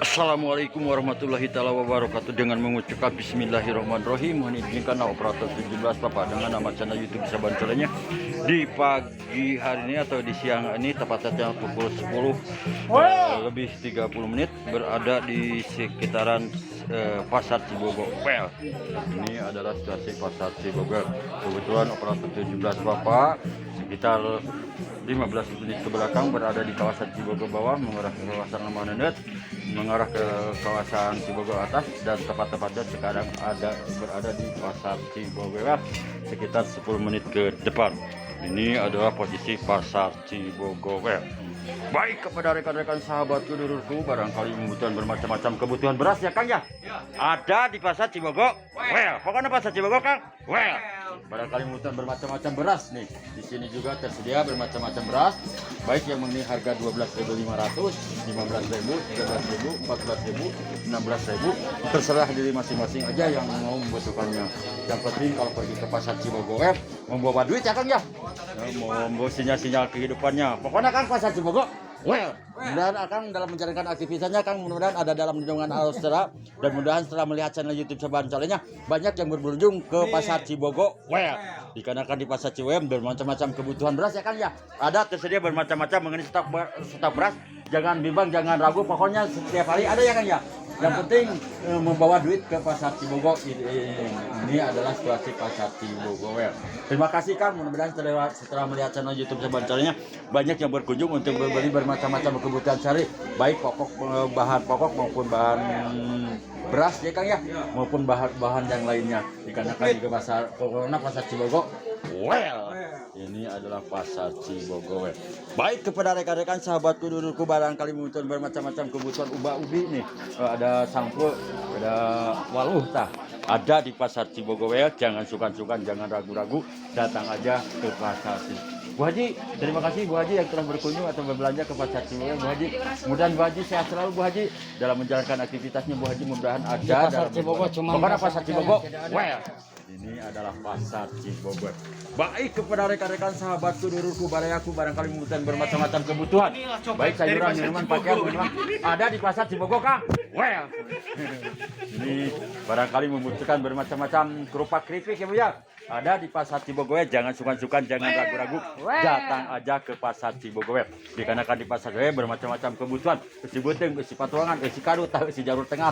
Assalamualaikum warahmatullahi taala wabarakatuh. Dengan mengucapkan bismillahirrahmanirrahim, mohon izinkan operator 17 Bapak dengan nama channel YouTube bisa bantuannya di pagi hari ini atau di siang ini tepatnya pukul 10 lebih 30 menit berada di sekitaran Pasar Cibogo. Well, ini adalah situasi Pasar Cibogo. Kebetulan operator 17 Bapak sekitar 15 menit ke belakang berada di kawasan Cibogo bawah mengarah ke kawasan Lamanenet, mengarah ke kawasan Cibogo atas, dan tepat-tepatnya sekarang berada di Pasar Cibogo sekitar 10 menit ke depan. Ini adalah posisi Pasar Cibogo. Baik, kepada rekan-rekan sahabatku, dulurku, barangkali membutuhkan bermacam-macam kebutuhan beras ya Kang ya. Ada di Pasar Cibogo. Pokoknya Pasar Cibogo Kang. Barangkali membutuhkan bermacam-macam beras nih. Di sini juga tersedia bermacam-macam beras, baik yang mengenai harga 12.500, 15.000, 13.000, 14.000, 16.000, terserah diri masing-masing aja yang mau membutuhkannya. Yang penting kalau pergi ke Pasar Cibogo membawa duit ya Kang ya. Mau membawa sinyal-sinyal kehidupannya. Pokoknya Kang Pasar Cibogo. Mudah-mudahan Akang dalam menjalankan aktivitasnya Kang, mudah-mudahan ada dalam lindungan Austria, dan mudah-mudahan setelah melihat channel YouTube Saban Calenya banyak yang berkunjung ke Pasar Cibogo. Dikarenakan di Pasar Cibogo bermacam-macam kebutuhan beras ya Kang ya. Ada tersedia bermacam-macam mengenai stok beras. Jangan bimbang, jangan ragu, pokoknya setiap hari ada ya Kang ya. Yang penting membawa duit ke Pasar Cibogo. Ini adalah situasi Pasar Cibogo. Terima kasih Kang, mudah-mudahan setelah melihat channel YouTube Saban Calenya banyak yang berkunjung untuk membeli bermacam-macam kebutuhan sehari, baik bahan pokok maupun bahan beras ya Kang ya, maupun bahan-bahan yang lainnya. Dikarenakan di Pasar Cibogo. Ini adalah Pasar Cibogo. Baik, kepada rekan-rekan sahabatku, dulurku, barangkali membutuhkan bermacam-macam kebutuhan ubi nih. Ada sangkul, ada waluh ada di Pasar Cibogo. Jangan sungkan-sungkan, jangan ragu-ragu, datang aja ke Pasar Cibogo. Bu Haji, terima kasih Bu Haji yang telah berkunjung atau berbelanja ke Pasar Cibogo. Bu Haji, mudah-mudahan Bu Haji sehat selalu Bu Haji dalam menjalankan aktivitasnya. Bu Haji mudah-mudahan ada Pasar Cibogo cuma Pasar Cibogo. Ini adalah Pasar Cibogo. Baik, kepada rekan-rekan sahabatku, dulurku, barayaku, barangkali membutuhkan bermacam-macam kebutuhan, baik sayuran, minuman, pakaian, ada di Pasar Cibogo Kang. Ini barangkali membutuhkan bermacam-macam keripik ya Bu ya. Ada di Pasar Cibogo. Jangan sungkan-sungkan, jangan ragu-ragu, datang aja ke Pasar Cibogo. Dikarenakan di Pasar Cibogo bermacam-macam kebutuhan, isi buting, isi patulangan, isi kadu, isi jalur tengah,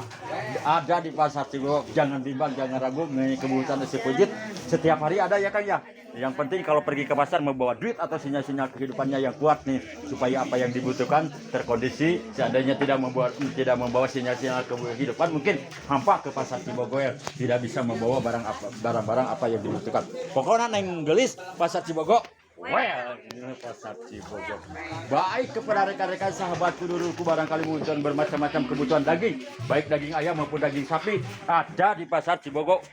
ada di Pasar Cibogo. Jangan bimbang, jangan ragu, kebutuhan isi pujit setiap hari ada ya Kang ya. Yang penting kalau pergi ke pasar membawa duit atau sinyal-sinyal kehidupannya yang kuat nih, supaya apa yang dibutuhkan terkondisi. Seandainya tidak membawa sinyal-sinyal kehidupan, mungkin hampa ke Pasar Cibogo tidak bisa membawa barang-barang apa yang dibutuhkan. Pokoknya neng gelis Pasar Cibogo. Ini Pasar Cibogo. Baik, kepada rekan-rekan sahabatku, dulurku, barangkali membutuhkan bermacam-macam kebutuhan daging, baik daging ayam maupun daging sapi, ada di Pasar Cibogo.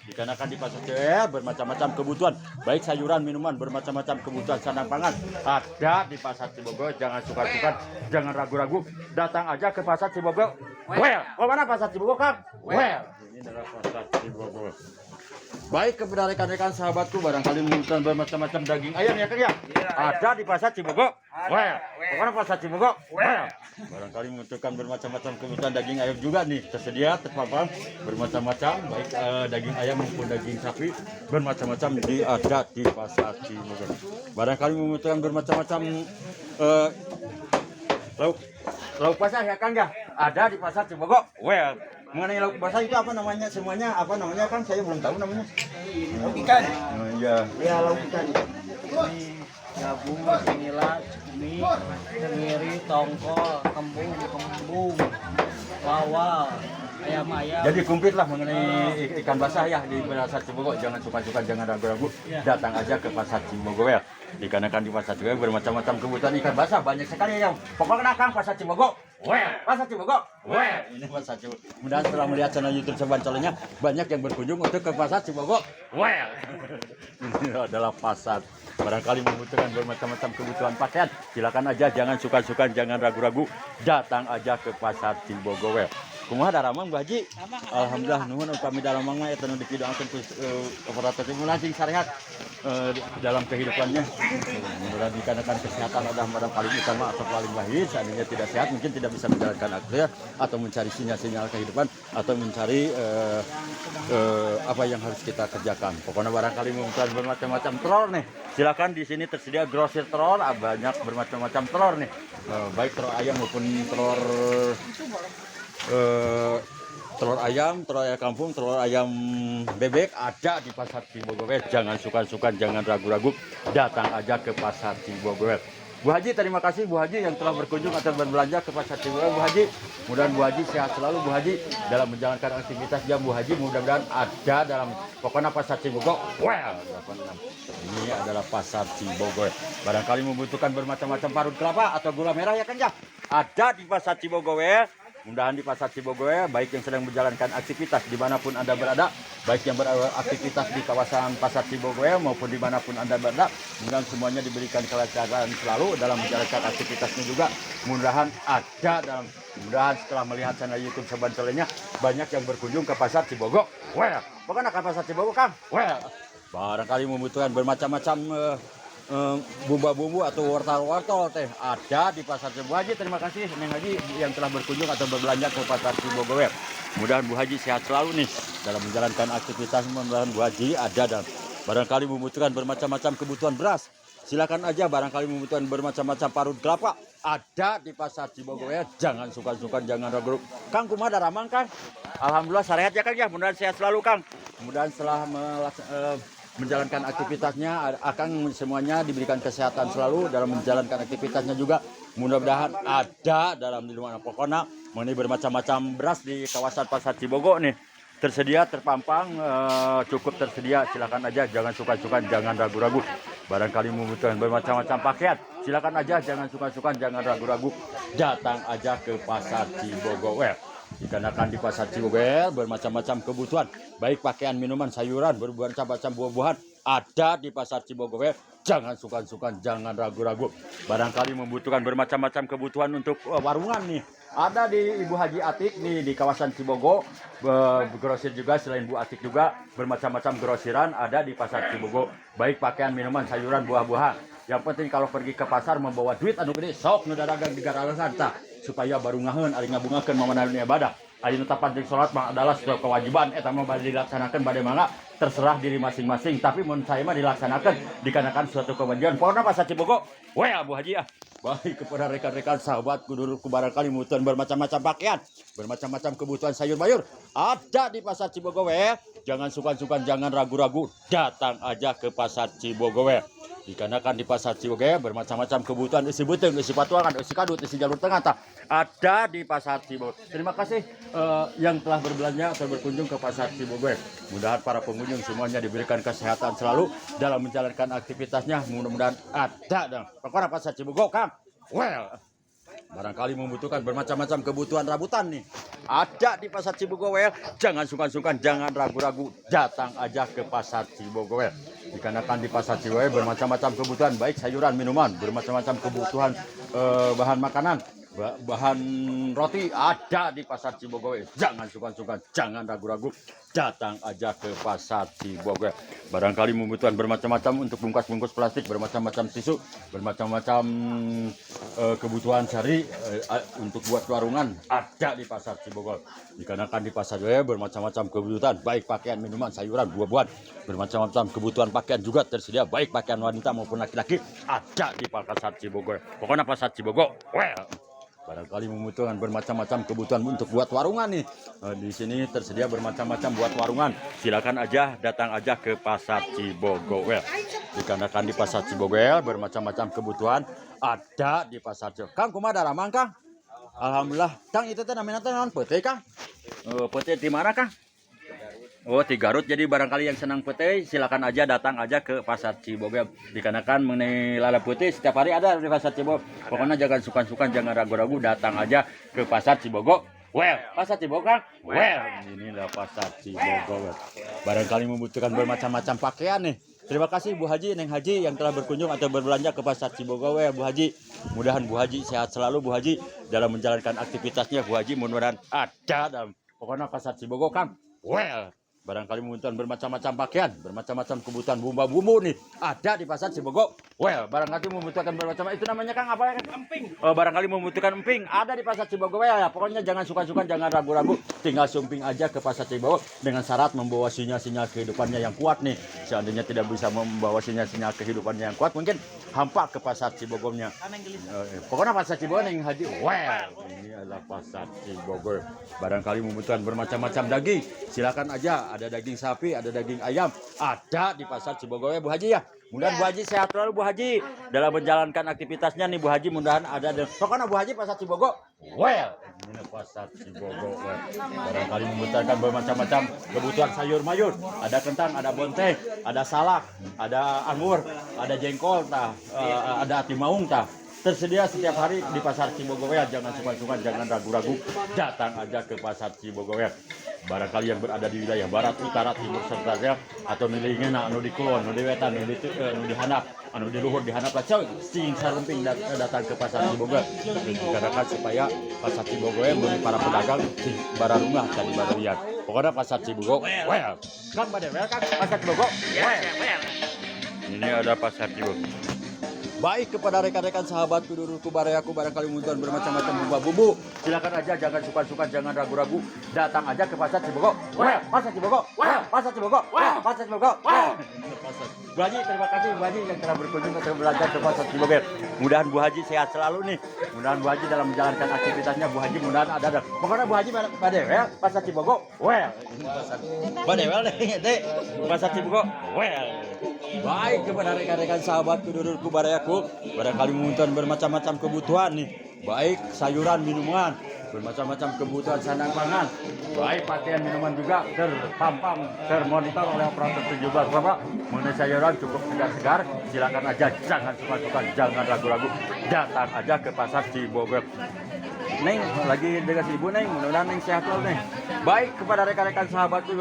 Dikarenakan di Pasar Cibogo bermacam-macam kebutuhan, baik sayuran, minuman, bermacam-macam kebutuhan sandang pangan, ada di Pasar Cibogo. Jangan sungkan-sungkan, jangan ragu-ragu, datang aja ke Pasar Cibogo. Mana Pasar Cibogo Kang? Ini adalah Pasar Cibogo. Baik, kepada rekan-rekan sahabatku, barangkali membutuhkan bermacam-macam daging ayam ya Kang ya. Ada di Pasar Cibogo. Pokoknya Pasar Cibogo. Barangkali membutuhkan bermacam-macam kebutuhan daging ayam juga nih, tersedia terpampang bermacam-macam, baik daging ayam maupun daging sapi, bermacam-macam ada di Pasar Cibogo. Barangkali membutuhkan bermacam-macam lauk basah ya Kang ya. Ada di Pasar Cibogo. Mengenai lauk basah itu apa namanya, semuanya apa namanya Kang? Saya belum tahu namanya. lauk ikan. Iya, Lauk ikan. Ini gabung, nila, cumi, kemiri, tongkol, kembung, bawal, ayam. Jadi komplit lah mengenai ikan basah ya di Pasar Cibogo. Jangan suka-suka, jangan ragu-ragu, datang aja ke Pasar Cibogo ya. Dikarenakan di Pasar Cibogo bermacam-macam kebutuhan ikan basah banyak sekali ya. Pokoknya Kang, Pasar Cibogo. Pasar Cibogo. Ini Pasar Cibogo. Mudah-mudahan setelah melihat channel YouTube Saban Calenya banyak yang berkunjung untuk ke Pasar Cibogo. Ini adalah pasar. Barangkali membutuhkan bermacam-macam kebutuhan pakaian, silakan aja, jangan suka-suka, jangan ragu-ragu, datang aja ke Pasar Cibogo. Kumaha daramang Bu Haji? Alhamdulillah nuhun upami daramang mah eta nu dipidoakeun ku operator teh langsung sarehat dalam kehidupannya. Mudah dikarenakan kesehatan adalah paling utama atau paling baik. Seandainya tidak sehat mungkin tidak bisa menjalankan aktivitas atau mencari sinyal-sinyal kehidupan atau mencari apa yang harus kita kerjakan. Pokoknya barangkali membutuhkan bermacam-macam telur nih. Silakan di sini tersedia grosir telur, banyak bermacam-macam telur nih. Baik telur ayam maupun telur ayam kampung, telur ayam bebek ada di Pasar Cibogowe. Jangan sukan-sukan, jangan ragu-ragu, datang aja ke Pasar Cibogowe. Bu Haji, terima kasih Bu Haji yang telah berkunjung atau berbelanja ke Pasar Cibogowe. Bu Haji, mudah-mudahan Bu Haji sehat selalu Bu Haji dalam menjalankan aktivitasnya. Bu Haji mudah-mudahan ada dalam pokoknya Pasar Cibogowe. Well, ini adalah Pasar Cibogowe. Barangkali membutuhkan bermacam-macam parut kelapa atau gula merah ya kan ya? Ada di Pasar Cibogowe. Mudah-mudahan di Pasar Cibogowe, baik yang sedang menjalankan aktivitas dimanapun Anda berada, baik yang beraktivitas di kawasan Pasar Cibogowe maupun dimanapun Anda berada, mudah-mudahan semuanya diberikan kelancaran selalu dalam menjalankan aktivitasnya juga. Mudah-mudahan ada dalam, mudah-mudahan setelah melihat channel YouTube Saban Solehnya, banyak yang berkunjung ke Pasar Cibogowe. Well, bukan ke Pasar Cibogowe Kang? Well, barangkali membutuhkan bermacam-macam bumbu-bumbu atau wortel-wortel teh ada di Pasar Cibogowe. Bu Haji, terima kasih Neng Haji yang telah berkunjung atau berbelanja ke Pasar Cibogowe. Mudah-mudahan Bu Haji sehat selalu nih dalam menjalankan aktivitas. Mudah-mudahan Bu Haji ada dan barangkali membutuhkan bermacam-macam kebutuhan beras. Silakan aja, barangkali membutuhkan bermacam-macam parut kelapa ada di Pasar Cibogowe. Jangan sukan-sukan, jangan ragu. Kang kumaha daramang Kang? Alhamdulillah sarehat ya Kang ya. Mudah-mudahan sehat selalu Kang. Mudah-mudahan setelah menjalankan aktivitasnya akan semuanya diberikan kesehatan selalu dalam menjalankan aktivitasnya juga. Mudah-mudahan ada dalam di mana pokoknya mengenai bermacam-macam beras di kawasan Pasar Cibogowe nih tersedia, terpampang, cukup tersedia. Silakan aja, jangan sukan-sukan, jangan ragu-ragu. Barangkali membutuhkan bermacam-macam pakaian, silakan aja, jangan sukan-sukan, jangan ragu-ragu, datang aja ke Pasar Cibogowe. Dikarenakan di Pasar Cibogowe bermacam-macam kebutuhan, baik pakaian, minuman, sayuran, bermacam-macam buah-buahan ada di Pasar Cibogowe. Jangan sukan-sukan, jangan ragu-ragu. Barangkali membutuhkan bermacam-macam kebutuhan untuk warungan nih. Ada di Ibu Haji Atik nih di kawasan Cibogowe. Grosir juga, selain Bu Atik juga bermacam-macam grosiran ada di Pasar Cibogowe. Baik pakaian, minuman, sayuran, buah-buahan. Yang penting kalau pergi ke pasar membawa duit anu gede sok nu dagang di garalasan tah supaya baru ngaheun ari ngabungakeun mamanaun ibadah. Ari nu tapanting salat mah adalah suatu kewajiban eta mah bade dilaksanakeun bade mangga terserah diri masing-masing, tapi mun saya mah dilaksanakeun dikarenakan suatu kewajiban. Pokona Pasar Cibogowe we Bu Haji ah. Baik kepada rekan-rekan sahabat kudurku barangkali membutuhkan bermacam-macam pakaian, bermacam-macam kebutuhan sayur mayur ada di Pasar Cibogowe. Jangan sukan-sukan, jangan ragu-ragu, datang aja ke Pasar Cibogowe. Dikarenakan di Pasar Cibogowe bermacam-macam kebutuhan isi beuteung, isi patuangan, isi kadut, isi jalur tengah tak ada di Pasar Cibogowe. Terima kasih yang telah berbelanja atau berkunjung ke Pasar Cibogowe. Mudah-mudahan para pengunjung semuanya diberikan kesehatan selalu dalam menjalankan aktivitasnya. Mudah-mudahan ada dan pokoknya Pasar Cibogowe Kang. Well, barangkali membutuhkan bermacam-macam kebutuhan rabutan nih ada di Pasar Cibogowe. Jangan sukan-sukan, jangan ragu-ragu, datang aja ke Pasar Cibogowe. Dikarenakan di Pasar Cibogowe bermacam-macam kebutuhan, baik sayuran, minuman, bermacam-macam kebutuhan bahan makanan, bahan roti ada di Pasar Cibogowe. Jangan sukan-sukan, jangan ragu-ragu, datang aja ke Pasar Cibogowe. Barangkali membutuhkan bermacam-macam untuk bungkus-bungkus plastik, bermacam-macam tisu, bermacam-macam kebutuhan sehari untuk buat warungan ada di Pasar Cibogowe. Dikarenakan di Pasar Cibogowe bermacam-macam kebutuhan, baik pakaian, minuman, sayuran, buah-buahan, bermacam-macam kebutuhan pakaian juga tersedia, baik pakaian wanita maupun laki-laki ada di Pasar Cibogowe. Pokoknya Pasar Cibogowe. Well, barangkali membutuhkan bermacam-macam kebutuhan untuk buat warungan nih. Di sini tersedia bermacam-macam buat warungan. Silakan aja, datang aja ke Pasar Cibogowe. Dikarenakan di Pasar Cibogowe bermacam-macam kebutuhan ada di Pasar Cibogowe. Kang kumaha daramang Kang? Alhamdulillah. Kang itu teh namanya teh naon peuteui Kang? Peuteui di mana Kang? Oh, di Garut. Jadi barangkali yang senang putih silakan aja datang aja ke Pasar Cibogowe. Dikarenakan mengenai lala putih setiap hari ada di Pasar Cibogowe. Pokoknya jangan sukan-sukan, jangan ragu-ragu, datang aja ke Pasar Cibogowe. Well, Pasar Cibogowe Kang. Well, inilah Pasar Cibogowe. Barangkali membutuhkan bermacam-macam pakaian nih. Terima kasih Bu Haji, Neng Haji yang telah berkunjung atau berbelanja ke Pasar Cibogowe Bu Haji. Mudahan Bu Haji sehat selalu Bu Haji dalam menjalankan aktivitasnya Bu Haji. Mudah-mudahan ada dalam pokoknya Pasar Cibogo Kang. Well, barangkali kebutuhan bermacam-macam pakaian, bermacam-macam kebutuhan bumbu-bumbu nih ada di Pasar Cibogo. Well, barangkali membutuhkan bermacam itu namanya Kang apa ya? Emping. Barangkali membutuhkan emping ada di Pasar Cibogo. Ya, pokoknya jangan suka-suka, jangan ragu-ragu, tinggal sumping aja ke Pasar Cibogo dengan syarat membawa sinyal-sinyal kehidupannya yang kuat nih. Seandainya tidak bisa membawa sinyal-sinyal kehidupannya yang kuat, mungkin hampa ke Pasar Cibogonya. Pokoknya Pasar Cibogo yang Haji. Well, ini adalah Pasar Cibogo. Barangkali membutuhkan bermacam-macam daging, silakan aja. Ada daging sapi, ada daging ayam, ada di Pasar Cibogo ya Bu Haji ya. Mudah Bu Haji sehat selalu Bu Haji dalam menjalankan aktivitasnya nih Bu Haji. Mudahan ada pokoknya Bu Haji Pasar Cibogo. Well, ini Pasar Cibogo. Well, barangkali membutuhkan bermacam-macam kebutuhan sayur mayur. Ada kentang, ada bonteng, ada salak, ada anggur, ada jengkol, ada atimaung tah. Tersedia setiap hari di Pasar Cibogo ya. Jangan sungkan-sungkan, jangan ragu-ragu, datang aja ke Pasar Cibogo ya. Barangkali yang berada di wilayah barat, utara, timur serta ya, atau milihnya anu di kulon, anu di wetan, anu di handap, anu di luhur, di handap lah sing saremping datang ke Pasar Cibogo. Dikarenakan supaya Pasar Cibogo ya bagi para pedagang di bararumah tadi bararian. Pokoknya Pasar Cibogo. Well, Kang Badewel Kang Pasar Cibogo. Well. Ini ada Pasar Cibogo. Baik kepada rekan-rekan sahabatku, dulurku, barayaku, barangkali membutuhkan bermacam-macam bumbu-bumbu, silakan aja, jangan suka-suka, jangan ragu-ragu, datang aja ke Pasar Cibogo. Pasar Cibogo, Pasar Cibogo, Pasar Cibogo. Bu Haji, terima kasih Bu Haji yang telah berkunjung atau belajar ke Pasar Cibogo. Mudahan Bu Haji sehat selalu nih. Mudahan Bu Haji dalam menjalankan aktivitasnya Bu Haji mudahan ada. Pokoknya Bu Haji Badewel Pasar Cibogo. Well, ini Pasar Badewel deh, Pasar Cibogo. Well. Baik kepada rekan-rekan sahabatku, dulurku, barayaku, barangkali membutuhkan bermacam-macam kebutuhan nih, baik sayuran, minuman, bermacam-macam kebutuhan sandang pangan, baik pakaian, minuman juga terpampang, termonitor oleh operator 17 Bapak. Mengenai sayuran cukup segar-segar, silakan aja, jangan suka-suka, jangan ragu-ragu, datang aja ke Pasar Cibogo. Neng lagi dengan ibu Neng, mudah-mudahan Neng sehat selalu Neng. Baik kepada rekan-rekan sahabatku,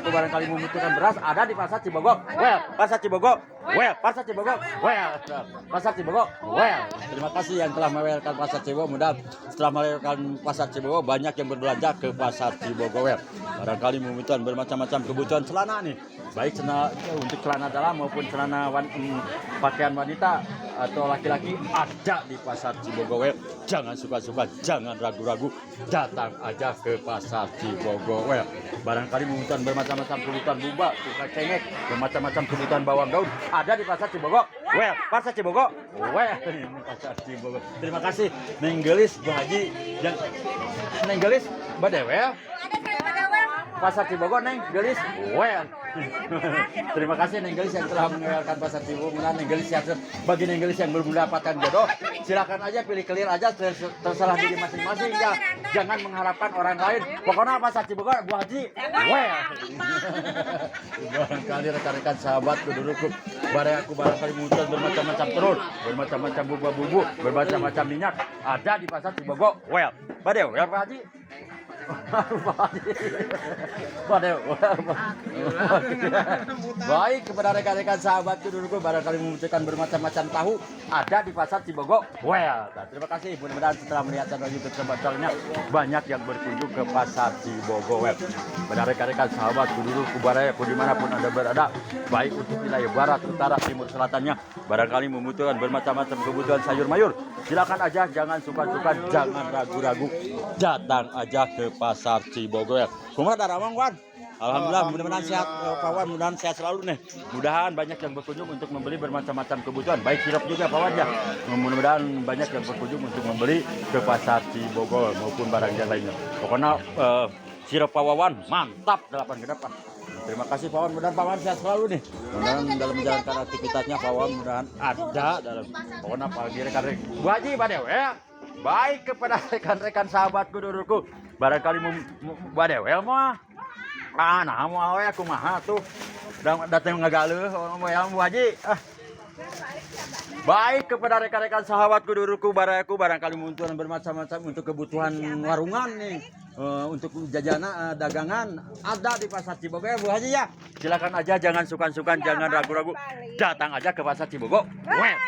barangkali membutuhkan beras ada di Pasar Cibogo. Well, Pasar Cibogo. Well, Pasar Cibogo. Well, Pasar Cibogo. Well, terima kasih yang telah melewatkan Pasar Cibogo. Mudah setelah melewatkan Pasar Cibogo banyak yang berbelanja ke Pasar Cibogo. Well, barangkali membutuhkan bermacam-macam kebutuhan celana nih, baik celana untuk celana dalam maupun celana pakaian wanita atau laki-laki ada di Pasar Cibogo. Well, jangan suka-suka, jangan ragu-ragu, datang aja ke Pasar Cibogo. Well, barangkali membutuhkan bermacam-macam kebutuhan bumba, buka cengek, bermacam-macam kebutuhan bawang daun ada di Pasar Cibogo. Well, Pasar Cibogo. Well, ini Pasar Cibogo. Terima kasih Neng Gelis Bu Haji dan Neng Gelis Badewel. Pasar Cibogo Neng Gelis. Well, terima kasih Neng Gelis yang telah mengenalkan Pasar Cibogo. Neng Gelis ya, bagi Neng Gelis yang belum mendapatkan jodoh, silakan aja pilih clear aja, terserah diri masing-masing ya. Jangan mengharapkan orang lain. Pokoknya Pasar Cibogo Bu Haji. Well, barangkali rekan-rekan sahabatku, dulurku, barayaku, barangkali membutuhkan bermacam-macam telur, bermacam-macam bumbu-bumbu, bermacam-macam minyak ada di Pasar Cibogo. Well, Badewel Pak Haji. Baik kepada rekan-rekan sahabatku, dulurku, barangkali membutuhkan bermacam-macam tahu ada di Pasar Cibogo. Well, terima kasih. Mudah-mudahan setelah melihat channel YouTube Sebatalnya banyak yang berkunjung ke Pasar Cibogo. Well, kepada rekan-rekan sahabatku, dulurku, barayaku, dimanapun Anda berada, baik untuk wilayah barat, utara, timur, selatannya, barangkali membutuhkan bermacam-macam kebutuhan sayur mayur, silakan aja, jangan suka-suka, jangan ragu-ragu, datang aja ke Pasar Cibogo ya. Kumaha darawang Wan? Alhamdulillah, mudah-mudahan sehat Pak Wan, mudah-mudahan sehat selalu nih. Mudahan banyak yang berkunjung untuk membeli bermacam-macam kebutuhan, baik sirup juga Pak Wan ya. Mudah-mudahan banyak yang berkunjung untuk membeli ke Pasar Cibogo maupun barang yang lainnya. Pokoknya sirup Pak Wawan mantap 8 ke depan. Terima kasih Pak Wan, mudah-mudahan Pak Wan sehat selalu nih. Mudah-mudahan dalam menjalankan aktivitasnya Pak Wan mudah-mudahan ada dalam pokoknya pagi rekan-rekan Bu Haji Badewel ya. Baik kepada rekan-rekan sahabatku, dulurku, barangkali Badewel mah nah mau ya kumaha tuh datang ngagaleuh yang Bu Haji. Baik kepada rekan-rekan sahabatku, dulurku, barayaku, barangkali membutuhkan bermacam-macam untuk kebutuhan warungan nih, untuk jajanan dagangan ada di Pasar Cibogo ya Bu Haji ya. Silakan aja, jangan sungkan-sungkan, jangan ragu-ragu. Datang aja ke Pasar Cibogo. Well.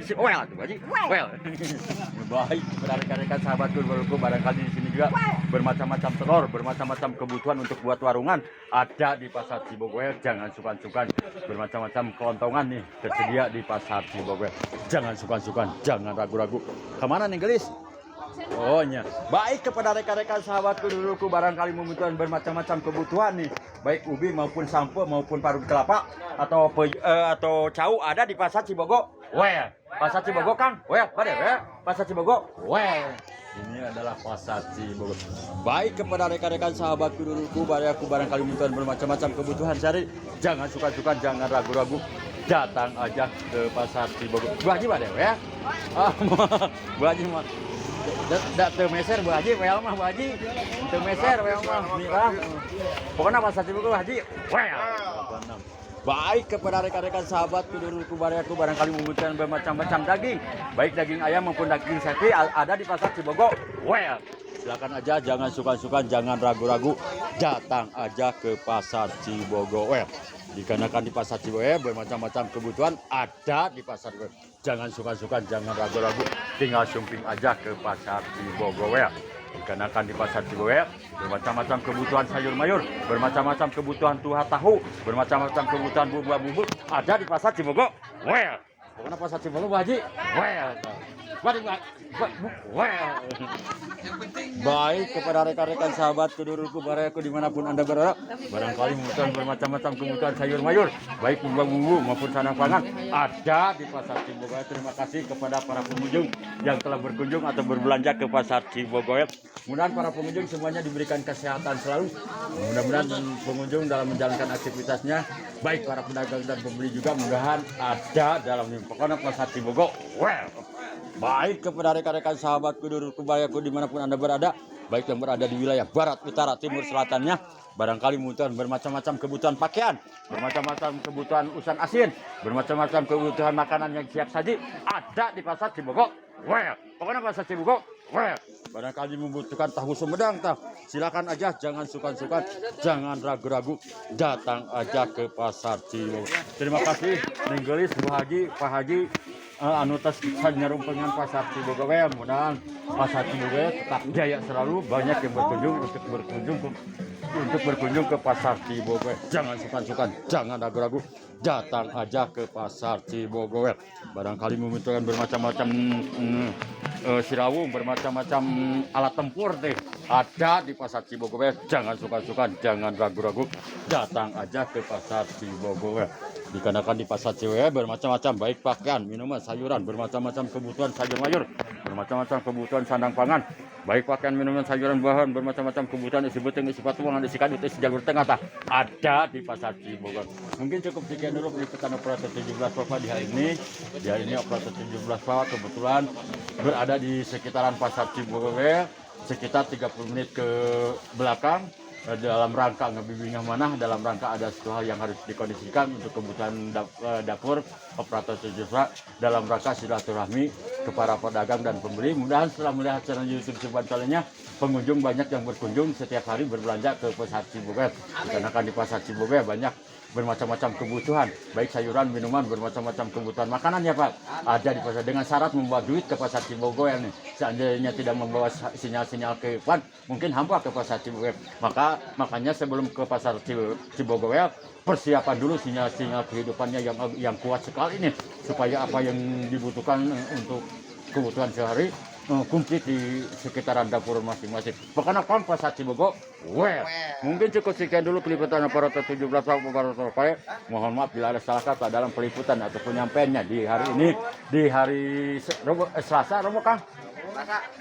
Si well tuh Haji. Well. Baik, rekan-rekan sahabatku barangkali di sini juga bermacam-macam telur, bermacam-macam kebutuhan untuk buat warungan ada di Pasar Cibogo. Jangan sungkan-sungkan, bermacam-macam kelontongan nih tersedia di Pasar Cibogo. Jangan sungkan-sungkan, jangan ragu-ragu. Kemana nih Gelis? Oh iya, baik kepada rekan-rekan sahabatku duluku barangkali membutuhkan bermacam-macam kebutuhan nih, baik ubi maupun sampo maupun parut kelapa atau cau ada di Pasar Cibogo. Well, Pasar Cibogo Kang. Well, pada ya, Pasar Cibogo. Well, ini adalah Pasar Cibogo. Baik kepada rekan-rekan sahabatku duluku barangkali membutuhkan bermacam-macam kebutuhan sehari, jangan suka-suka, jangan ragu-ragu. Datang aja ke Pasar Cibogo. Bu Haji pada ya? Bu Haji mah. Teu meser Bu Haji, well mah Bu Haji. Teu meser well mah. Mila. Pokoknya Pasar Cibogo Bu Haji. Well. Baik kepada rekan-rekan sahabat kudurku barangkali membutuhkan bermacam-macam daging, baik daging ayam maupun daging sapi ada di Pasar Cibogo. Well, silakan aja, jangan suka-suka, jangan ragu-ragu, datang aja ke Pasar Cibogo. Well, dikarenakan di Pasar Cibogo bermacam-macam kebutuhan ada di Pasar Cibogo. Jangan suka-suka, jangan ragu-ragu, tinggal sumping aja ke Pasar Cibogo. Well, dikarenakan di Pasar Cibogo bermacam-macam kebutuhan sayur mayur, bermacam-macam kebutuhan tuha tahu, bermacam-macam kebutuhan bumbu-bumbu ada di Pasar Cibogo. Well, pokoknya Pasar Cibogo Bu Haji. Well, baik kepada rekan-rekan sahabat kudurku barangku dimanapun Anda berada, barangkali membutuhkan bermacam-macam kebutuhan sayur mayur, baik bumbu-bumbu maupun sandang pangan ada di Pasar Cibogo. Terima kasih kepada para pengunjung yang telah berkunjung atau berbelanja ke Pasar Cibogo. Mudah-mudahan para pengunjung semuanya diberikan kesehatan selalu. Mudah-mudahan pengunjung dalam menjalankan aktivitasnya, baik para pedagang dan pembeli juga mudah-mudahan ada dalam pokoknya Pasar Cibogo. Well, baik kepada rekan-rekan sahabatku dulurku bayaku dimanapun Anda berada, baik yang berada di wilayah barat, utara, timur, selatannya, barangkali membutuhkan bermacam-macam kebutuhan pakaian, bermacam-macam kebutuhan usan asin, bermacam-macam kebutuhan makanan yang siap saji ada di Pasar Cibogo. Well, pokoknya Pasar Cibogo. Well, barangkali membutuhkan tahu sumedang, silakan aja, jangan sukan-sukan, jangan ragu-ragu, datang aja ke Pasar Cibogo. Terima kasih Nenggelis, Bu Haji, Pak Haji, anu tes nyarumpengan Pasar Cibogo. Mudah-mudahan Pasar Cibogo tetap jaya selalu, banyak yang berkunjung untuk berkunjung ke Pasar Cibogo. Jangan sukan-sukan, jangan ragu-ragu, datang aja ke Pasar Cibogo. Barangkali membutuhkan bermacam-macam sirawung, bermacam-macam alat tempur ada di Pasar Cibogo. Jangan sukan-sukan, jangan ragu-ragu, datang aja ke Pasar Cibogo. Dikarenakan di Pasar Cibogo bermacam-macam, baik pakaian, minuman, sayuran, bermacam-macam kebutuhan sayur mayur, bermacam-macam kebutuhan sandang pangan, baik pakaian, minuman, sayuran, bahan, bermacam-macam kebutuhan isi beteng, isi patungan, isi kadut, isi jalur tengah ada di Pasar Cibogo. Mungkin cukup sekian dulu peliputan operator 17 Papa di hari ini. Di hari ini operator 17 Papa kebetulan berada di sekitaran Pasar Cibogo, sekitar 30 menit ke belakang. Dalam rangka ngebibingah mana, dalam rangka ada satu hal yang harus dikondisikan untuk kebutuhan dapur operator 17 dalam rangka silaturahmi kepada pedagang dan pembeli. Mudah-mudahan setelah melihat channel YouTube Seban Salenya, pengunjung banyak yang berkunjung setiap hari berbelanja ke Pasar Cibogo. Dikarenakan di Pasar Cibogo banyak bermacam-macam kebutuhan, baik sayuran, minuman, bermacam-macam kebutuhan makanan ya Pak, ada di pasar, dengan syarat membawa duit ke Pasar Cibogo ini. Seandainya tidak membawa sinyal-sinyal kehidupan, mungkin hampa ke Pasar Cibogo. Makanya sebelum ke Pasar Cibogo persiapan dulu sinyal-sinyal kehidupannya yang kuat sekali ini, supaya apa yang dibutuhkan untuk kebutuhan sehari komplit di sekitaran dapur masing-masing. Pokoknya Pasar Cibogo. Well, mungkin cukup sekian dulu peliputan operator 17 operator Paya. Mohon maaf bila ada salah kata dalam peliputan atau penyampaiannya di hari ini, di hari Selasa, Kang?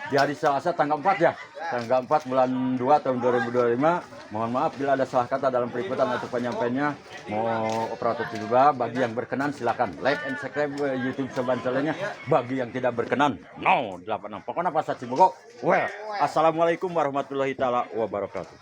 Di hari Selasa tanggal 4 ya, tanggal 4 bulan 2 tahun 2025. Mohon maaf bila ada salah kata dalam peliputan atau penyampaiannya. Mau operator 17, bagi yang berkenan silakan like and subscribe YouTube Seban Salenya. Bagi yang tidak berkenan, no 86. Pokoknya Pasar Cibogo. Well, assalamualaikum warahmatullahi taala wabarakatuh.